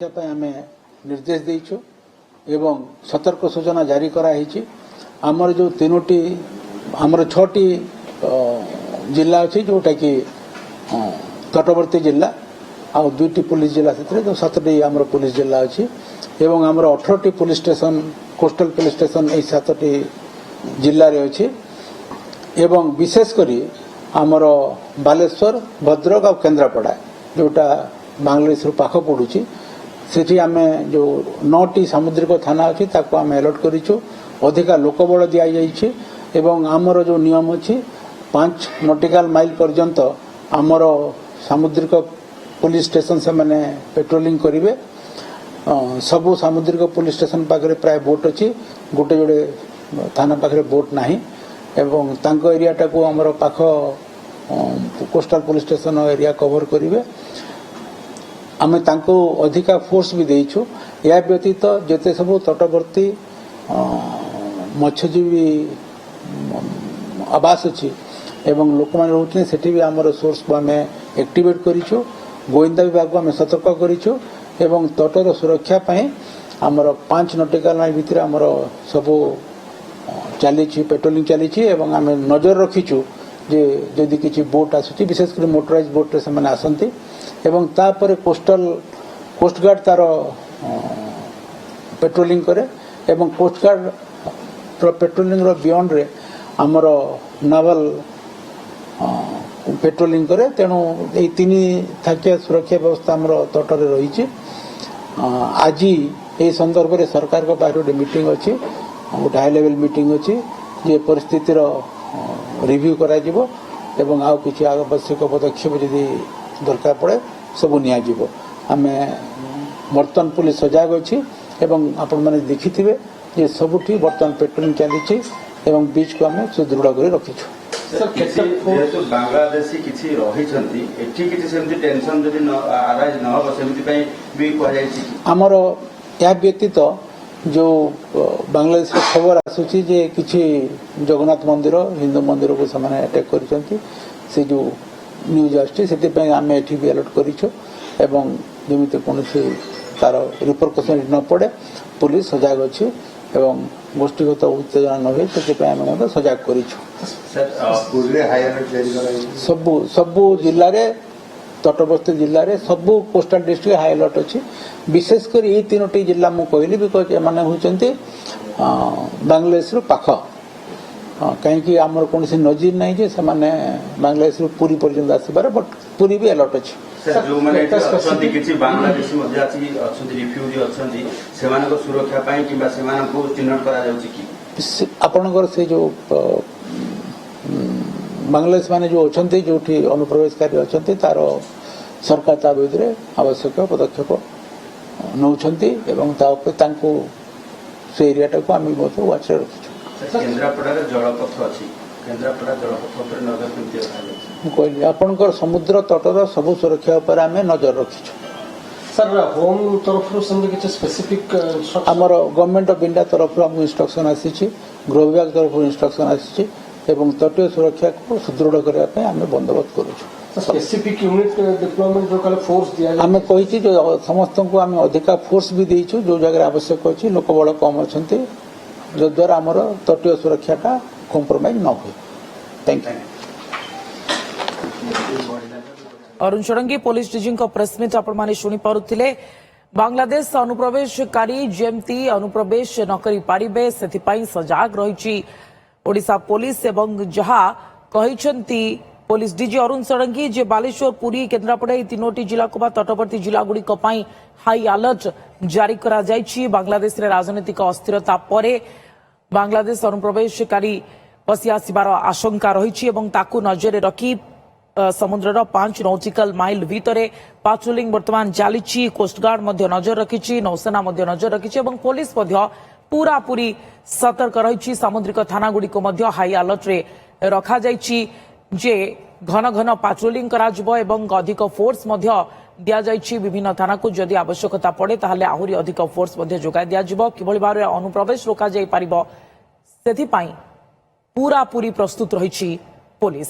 आम निर्देश देचु एवं सतर्क सूचना जारी कराई आमर जो तीनोटी आमर 6टी जिला अच्छी जोटा कि तटवर्ती जिला आ 2टी पुलिस जिला से जो 7टी आमर पुलिस जिला अच्छी एवं आमर 18टी police station coastal police station यही 7टी जिले में अच्छी एवं विशेषकर आमर बालेश्वर भद्रक और केन्द्रापड़ा जोटा बांग्लादेश पाख पड़ुची सेठी आमे जो 9टी सामुद्रिक थाना अच्छी ताको आम अलर्ट करिछु अधिका लोकबल दिया जाइछि एवं आमर जो नियम अच्छी 5 नॉटिकल माइल पर्यंत आमर सामुद्रिक पुलिस स्टेशन से माने पेट्रोलिंग करिवे सबु सामुद्रिक पुलिस स्टेशन पाखरे प्राय बोट अच्छी गोटे जोड़े थाना पाखरे बोट नाही एवं तांको एरिया टाको आमर पाख coastal police station area cover करिवे आमे तांको अधिका फोर्स भी देइछु या व्यतीत जेते सब तटवर्ती मत्स्यजीवी आवास अछि एवं लोक मान रहउछन सेठी भी हमर सोर्स को आमे एक्टिवेट करिछु गोविंदा विभाग को आमे सतर्क करिछु एवं तटर सुरक्षा पई हमर 5 नॉटिकल माइल भितर हमर सब चलीछि पेट्रोलिंग चलीछि एवं आमे नजर रखिछु जे जदि किछि बोट आसुछि विशेष कर मोटराइज बोट रे समान आसंती एवं तापर कोस्ट गार्ड तार पेट्रोलिंग करे एवं कोस्ट गार्ड पेट्रोलिंग रो बियॉन्ड रे हमर नावल पेट्रोलिंग करे तेणु ए 3 थाकिया सुरक्षा व्यवस्था हमर तटरे रही आज ए संदर्भ रे सरकार को बाहर मीटिंग अच्छी गोटे हाई लेवल मीटिंग अच्छी जे परिस्थिति रिव्यू करा जिवो एवं आउ किछि आवश्यक पदक्षेप यदि दरकार पड़े सब नियाजिबो आमे बर्तन पुलिस सजाग अच्छी एवं आपण माने देखिथिबे जे सबुठी बर्तन पेट्रोलिंग चलीछि एवं बीच को आमे सुदृढ़ कर रखिछु जेहेतु बांग्लादेशी किछि रहिछंती एठी किछि सेमति टेंशन जदि न आराइज न हो सेमति पई भी कह जायछि हमर या व्यतीत जो बांग्लादेश खबर आसुची जे किछि जगन्नाथ मंदिर हिंदू मंदिर को समान अटैक करिसंती से जो न्यूज आसे आम एठी भी अलर्ट करिछु एवं जमिते कोनोसी तार रिपरकशन न पड़े पुलिस सजाग अच्छी एवं गोष्ठीगत उत्तेजना न हुए से आम सजाग करिछु सबु सबु जिल्ला रे तटवर्ती जिल्ला रे सबु कोस्टल डिस्ट्रिक्ट हाई अलर्ट अच्छी विशेषकर ये 3टी जिला मु कहली बिकज एमाने होचंती बांग्लादेश रो पाख कहीं आमर कौन नजीर नहीं जे से माने बांग्लादेश पूरी पर्यंत आसबार बट पूरी भी अलर्ट अच्छी जो माने अछंती किछि बांग्लादेशी मध्ये अछि अछंती रिफ्यूजी अछंती सेमानको सुरक्षा पई किबा सेमानको चिन्हट करा जाउछि कि आपनकर से जो बांग्लादेश माने जो अछंती जोठी अनुप्रवेशकारी अछंती तार सरकार ता विरुद्ध आवश्यक पदक्षेप नौछंती एवं ता ऊपर तांको से एरियाटा को आमी बहुत वाच रखिछु केन्द्रापड़ार जलपथ अच्छी केन्द्रापड़ा जलपथ पर नजर केमती रखा कहली आपनकर समुद्र तटर सब सुरक्षा उपर आमे नजर रखिछु सर होम तरफ से किछ स्पेसिफिक हमर गवर्नमेंट ऑफ इंडिया तरफ हम इंस्ट्रक्शन आसीछि गृह विभाग तरफ इंस्ट्रक्शन आसीछि एवं तटीय सुरक्षा को सुदृढ़ करबा पे आमे बंदोबस्त करूछु स्पेसिफिक यूनिट डिप्लॉयमेंट जो कल फोर्स दिया आमे कहिछि जो समस्त को आमे अधिका फोर्स भी देइछु जो जगह आवश्यक अछि लोक बळ कम अछंती जो द्वारा आमर तटीय सुरक्षा का कॉम्प्रोमाइज न हो। Thank you. Arun Shadangi police DG press meet आपण शुणी पारुथिले बांग्लादेश अनुप्रवेशकारी जेमती अनुप्रवेश न करि पारिबे सेथिपाई सजाग रहिछि ओडिशा पुलिस एवं जहा कहिसंती पुलिस डीजी अरुण षडंगी जे बालेश्वर पुरी केन्द्रापड़ा 3टी जिला को तटवर्ती जिला गुड़िक हाई अलर्ट जारी करा जायछि बांग्लादेश रे राजनीतिक अस्थिरता परे बांग्लादेश अनुप्रवेशकारी पसी आसिबार आशंका रहिछि एवं ताकू नजर रखी समुद्रर 5 नॉटिकल माइल भितरे पाट्रोलिंग वर्तमान चलीछि कोस्टगार्ड मध्य नजर रखिछि नौसेना मध्य नजर रखिछि एवं पुलिस मध्य पूरा पूरी सतर्क रहिछि सामुद्रिक थाना गुड़ी को मध्य हाई अलर्ट रे रखा जायछि जे घन घन पाट्रोलिंग करा जिवो एवं अधिक फोर्स मध्य दिया जायछि विभिन्न थाना को जदि आवश्यकता पड़े ताहले आहुरी अधिक फोर्स मध्य जोगाई दिया जिवो किभଳି भाबरे अनुप्रवेश रोका जाई पारिबो सेथि पई पूरा पूरी प्रस्तुत रहिछि पुलिस।